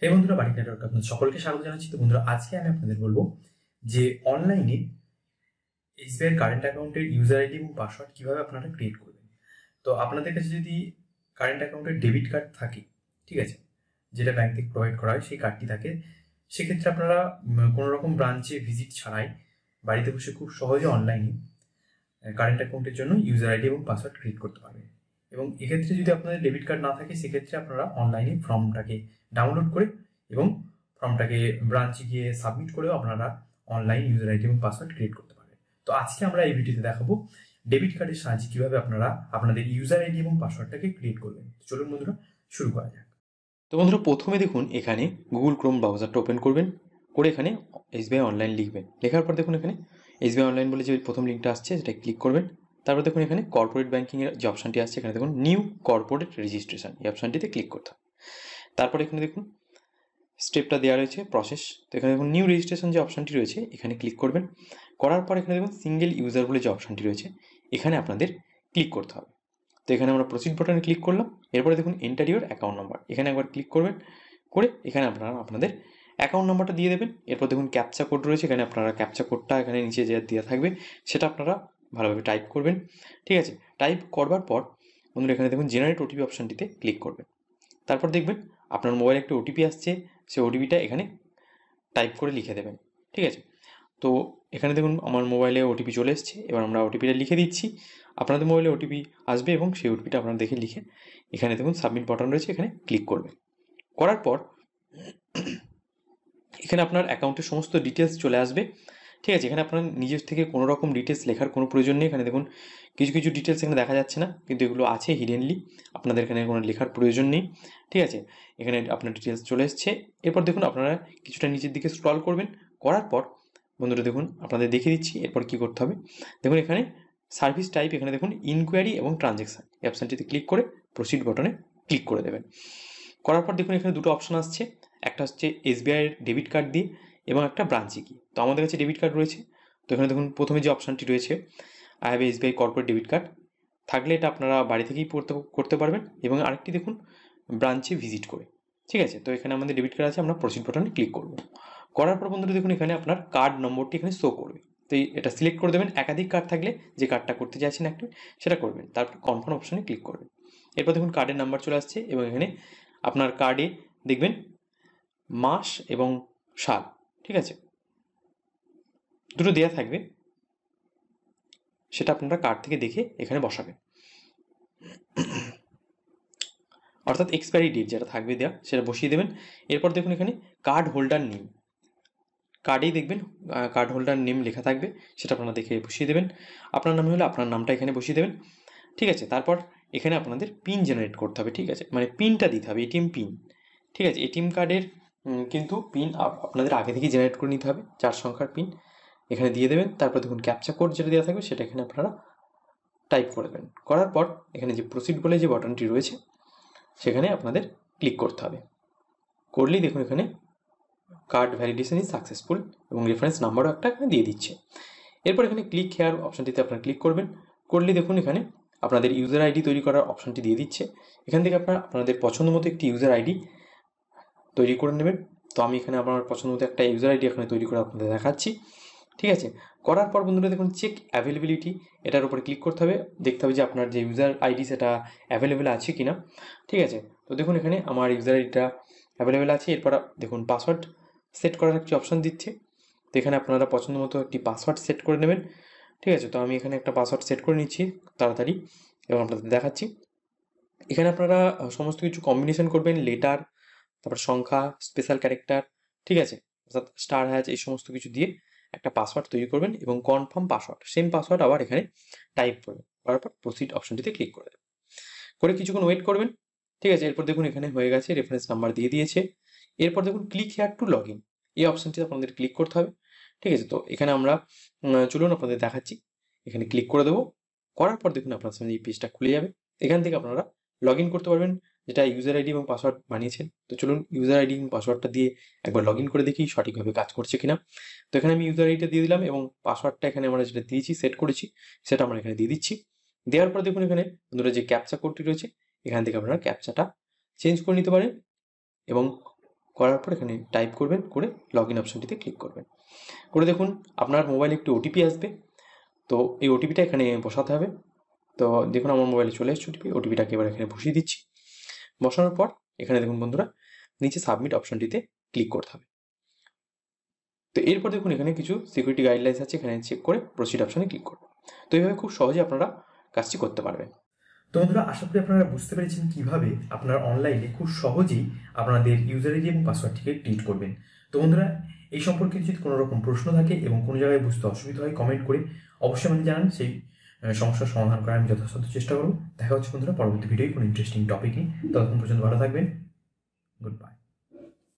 এই বন্ধুরা, বাড়ি নেটওয়ার্ক আপনাদের সকলকে স্বাগত জানাচ্ছি। তো বন্ধুরা, আজকে আমি আপনাদের বলবো যে অনলাইনে এসবিআই কারেন্ট অ্যাকাউন্টের ইউজার আইডি এবং পাসওয়ার্ড কিভাবে আপনারা ক্রিয়েট করবেন। তো আপনাদের কাছে যদি কারেন্ট অ্যাকাউন্টের ডেবিট কার্ড থাকে, ঠিক আছে, যেটা ব্যাংক থেকে প্রোভাইড করা হয়, সেই কার্ডটি থাকে, সেক্ষেত্রে আপনারা কোনো রকম ব্রাঞ্চে ভিজিট ছাড়াই বাড়িতে বসে খুব সহজে অনলাইনে কারেন্ট অ্যাকাউন্টের জন্য ইউজার আইডি এবং পাসওয়ার্ড ক্রিয়েট করতে পারবেন। এবং এক্ষেত্রে যদি আপনাদের ডেবিট কার্ড না থাকে, সেক্ষেত্রে আপনারা অনলাইনে ফর্মটাকে ডাউনলোড করে এবং ফর্মটাকে ব্রাঞ্চে গিয়ে সাবমিট করেও আপনারা অনলাইন ইউজার আইডি এবং পাসওয়ার্ড ক্রিয়েট করতে পারবেন। তো আজকে আমরা এই ভিডিওতে দেখাবো ডেবিট কার্ডের সাহায্যে কিভাবে আপনারা আপনাদের ইউজার আইডি এবং পাসওয়ার্ডটাকে ক্রিয়েট করবেন। চলুন বন্ধুরা, শুরু করা যাক। তো বন্ধুরা, প্রথমে দেখুন এখানে গুগল ক্রোম ব্রাউজারটা ওপেন করবেন, করে এখানে এসবিআই অনলাইন লিখবেন। লেখার পর দেখুন এখানে এসবিআই অনলাইন বলে যে প্রথম লিঙ্কটা আসছে সেটা ক্লিক করবেন। তারপর দেখুন এখানে কর্পোরেট ব্যাঙ্কিংয়ের যে অপশানটি আসছে, এখানে দেখুন নিউ কর্পোরেট রেজিস্ট্রেশন, এই অপশানটিতে ক্লিক করতে হবে। তারপর এখানে দেখুন স্টেপটা দেওয়া রয়েছে প্রসেস। তো এখানে দেখুন নিউ রেজিস্ট্রেশন যে অপশানটি রয়েছে এখানে ক্লিক করবেন। করার পর এখানে দেখুন সিঙ্গেল ইউজার বলে যে অপশানটি রয়েছে এখানে আপনাদের ক্লিক করতে হবে। তো এখানে আমরা প্রসিড বাটনে ক্লিক করলাম। এরপরে দেখুন এন্টার ইউর অ্যাকাউন্ট নাম্বার, এখানে একবার ক্লিক করবেন, করে এখানে আপনারা আপনাদের অ্যাকাউন্ট নাম্বারটা দিয়ে দেবেন। এরপর দেখুন ক্যাপচা কোড রয়েছে, এখানে আপনারা ক্যাপচা কোডটা এখানে নিচে যে দেওয়া থাকবে সেটা আপনারা ভালোভাবে টাইপ করবেন। ঠিক আছে, টাইপ করবার পর বন্ধুরা এখানে দেখুন জেনারেট ওটিপি অপশানটিতে ক্লিক করবেন। তারপর দেখবেন আপনার মোবাইলে একটা ওটিপি আসছে, সেই ওটিপিটা এখানে টাইপ করে লিখে দেবেন। ঠিক আছে, তো এখানে দেখুন আমার মোবাইলে ওটিপি চলে এসেছে। এবার আমরা ওটিপিটা লিখে দিচ্ছি। আপনাদের মোবাইলে ওটিপি আসবে এবং সেই ওটিপিটা আপনারা দেখে লিখে এখানে দেখুন সাবমিট বাটন রয়েছে, এখানে ক্লিক করবেন। করার পর এখানে আপনার অ্যাকাউন্টের সমস্ত ডিটেলস চলে আসবে। ঠিক আছে, এখানে আপনার নিজের থেকে কোনো রকম ডিটেলস লেখার কোনো প্রয়োজন নেই। এখানে দেখুন কিছু কিছু ডিটেলস এখানে দেখা যাচ্ছে না, কিন্তু এগুলো আছে হিডেনলি, আপনাদের এখানে কোনো লেখার প্রয়োজন নেই। ঠিক আছে, এখানে আপনার ডিটেলস চলে এসছে। এরপর দেখুন আপনারা কিছুটা নিচের দিকে স্ক্রল করবেন। করার পর বন্ধুরা দেখুন আপনাদের দেখিয়ে দিচ্ছি এরপর কী করতে হবে। দেখুন এখানে সার্ভিস টাইপ, এখানে দেখুন ইনকোয়ারি এবং ট্রানজ্যাকশান, এই অপশানটিতে ক্লিক করে প্রসিড বাটনে ক্লিক করে দেবেন। করার পর দেখুন এখানে দুটো অপশান আসছে, একটা হচ্ছে এসবিআইয়ের ডেবিট কার্ড দিয়ে এবং একটা ব্রাঞ্চে কি। তো আমাদের কাছে ডেবিট কার্ড রয়েছে, তো এখানে দেখুন প্রথমে যে অপশানটি রয়েছে I have SBI corporate debit card, থাকলে এটা আপনারা বাড়ি থেকেই করতে পারবেন। এবং আরেকটি দেখুন ব্রাঞ্চে ভিজিট করে। ঠিক আছে, তো এখানে আমাদের ডেবিট কার্ড আছে, আমরা প্রসিড বাটনে ক্লিক করব। করার পর বন্ধুরা দেখুন এখানে আপনার কার্ড নম্বরটি এখানে শো করবে। তো এটা সিলেক্ট করে দেবেন। একাধিক কার্ড থাকলে যে কার্ডটা করতে চাইছেন অ্যাক্টিভ সেটা করবেন, তারপর কনফার্ম অপশানে ক্লিক করবেন। এরপর দেখুন কার্ডের নাম্বার চলে আসছে এবং এখানে আপনার কার্ডে দেখবেন মাস এবং সাল, ঠিক আছে, দুটো দেওয়া থাকবে, সেটা আপনারা কার্ড থেকে দেখে এখানে বসাবেন। অর্থাৎ এক্সপায়ারি ডেট যেটা থাকবে দেওয়া সেটা বসিয়ে দেবেন। এরপর দেখুন এখানে কার্ড হোল্ডার নেম, কার্ডেই দেখবেন কার্ড হোল্ডার নেম লেখা থাকবে, সেটা আপনারা দেখে বসিয়ে দেবেন। আপনার নামে হলে আপনার নামটা এখানে বসিয়ে দেবেন। ঠিক আছে, তারপর এখানে আপনাদের পিন জেনারেট করতে হবে। ঠিক আছে, মানে পিনটা দিতে হবে, এটিএম পিন। ঠিক আছে, এটিএম কার্ডের কিন্তু পিন আপনাদের আগে থেকেই জেনারেট করে নিতে হবে, 4 সংখ্যার পিন এখানে দিয়ে দেবেন। তারপর দেখুন ক্যাপচা কোড যেটা দেওয়া থাকবে সেটা এখানে আপনারা টাইপ করে দেবেন। করার পর এখানে যে প্রসিড বলে যে বাটনটি রয়েছে সেখানে আপনাদের ক্লিক করতে হবে। করলেই দেখুন এখানে কার্ড ভ্যালিডেশন ইজ সাকসেসফুল এবং রেফারেন্স নাম্বারও একটা এখানে দিয়ে দিচ্ছে। এরপর এখানে ক্লিক হেয়ার অপশানটিতে আপনারা ক্লিক করবেন। করলে দেখুন এখানে আপনাদের ইউজার আইডি তৈরি করার অপশানটি দিয়ে দিচ্ছে। এখান থেকে আপনারা আপনাদের পছন্দ মতো একটি ইউজার আইডি তৈরি করে নেবেন। তো আমি এখানে আমার পছন্দ মতো একটা ইউজার আইডি এখানে তৈরি করে আপনাদের দেখাচ্ছি। ঠিক আছে, করার পর বন্ধুরা দেখুন চেক অ্যাভেলেবিলিটি, এটার উপরে ক্লিক করতে হবে, দেখতে হবে যে আপনার যে ইউজার আইডি সেটা অ্যাভেলেবেল আছে কি না। ঠিক আছে, তো দেখুন এখানে আমার ইউজার আইডিটা অ্যাভেলেবেল আছে। এরপর দেখুন পাসওয়ার্ড সেট করার একটি অপশান দিচ্ছে, তো এখানে আপনারা পছন্দ মতো একটি পাসওয়ার্ড সেট করে নেবেন। ঠিক আছে, তো আমি এখানে একটা পাসওয়ার্ড সেট করে নিচ্ছি তাড়াতাড়ি এবং আপনাদের দেখাচ্ছি। এখানে আপনারা সমস্ত কিছু কম্বিনেশন করবেন, লেটার, তারপর সংখ্যা, স্পেশাল ক্যারেক্টার, ঠিক আছে, অর্থাৎ স্টার হ্যাচ, এই সমস্ত কিছু দিয়ে একটা পাসওয়ার্ড তৈরি করবেন এবং কনফার্ম পাসওয়ার্ড, সেম পাসওয়ার্ড আবার এখানে টাইপ করবেন। করার পর প্রসিড অপশনটিতে ক্লিক করে দেবেন, করে কিছুক্ষণ ওয়েট করবেন। ঠিক আছে, এরপর দেখুন এখানে হয়ে গেছে, রেফারেন্স নাম্বার দিয়ে দিয়েছে। এরপর দেখুন click here two log in, এই অপশনটিতে আপনাদের ক্লিক করতে হবে। ঠিক আছে, তো এখানে আমরা চলুন আপনাদের দেখাচ্ছি, এখানে ক্লিক করে দেবো। করার পর দেখুন আপনার সামনে এই পেজটা খুলে যাবে। এখান থেকে আপনারা লগ ইন করতে পারবেন, যেটা ইউজার আইডি এবং পাসওয়ার্ড বানিয়েছেন। তো চলুন ইউজার আইডি এবং পাসওয়ার্ডটা দিয়ে একবার লগ ইন করে দেখি সঠিকভাবে কাজ করছে কিনা। তো এখানে আমি ইউজার আইডিটা দিয়ে দিলাম এবং পাসওয়ার্ডটা এখানে আমরা যেটা দিয়েছি সেট করেছি সেটা আমরা এখানে দিয়ে দিচ্ছি। দেওয়ার পর দেখুন এখানে বন্ধুরা যে ক্যাপচা কোডটি রয়েছে এখান থেকে আপনারা ক্যাপচাটা চেঞ্জ করে নিতে পারেন এবং করার পর এখানে টাইপ করবেন, করে লগ ইন অপশনটিতে ক্লিক করবেন। করে দেখুন আপনার মোবাইলে একটি ওটিপি আসবে। তো এই ওটিপিটা এখানে বসাতে হবে। তো দেখুন আমার মোবাইলে চলে এসেছে ওটিপিটাকে এবার এখানে বসিয়ে দিচ্ছি। বসানোর পর এখানে দেখুন বন্ধুরা নিচে সাবমিট অপশনটিতে ক্লিক করতে হবে। তো এরপর দেখুন এখানে কিছু সিকিউরিটি গাইডলাইন্স আছে, এখানে চেক করে প্রসিড অপশনে ক্লিক করবেন। তো এইভাবে খুব সহজে আপনারা কাজটি করতে পারবেন। তো বন্ধুরা, আশা করি আপনারা বুঝতে পেরেছেন কিভাবে আপনারা অনলাইনে খুব সহজেই আপনাদের ইউজার আইডি এবং পাসওয়ার্ডটিকে ক্রিয়েট করবেন। তো বন্ধুরা, এই সম্পর্কে যদি কোনো রকম প্রশ্ন থাকে এবং কোনো জায়গায় বুঝতে অসুবিধা হয় কমেন্ট করে অবশ্যই আমাকে জানান। সেই সমস্যার সমাধান করার আমি যথাসাধ্য চেষ্টা করব। দেখা হচ্ছে বন্ধুরা পরবর্তী ভিডিওয় কোনো ইন্টারেস্টিং টপিক নিয়ে। ততক্ষণ পর্যন্ত ভালো থাকবেন। Good bye.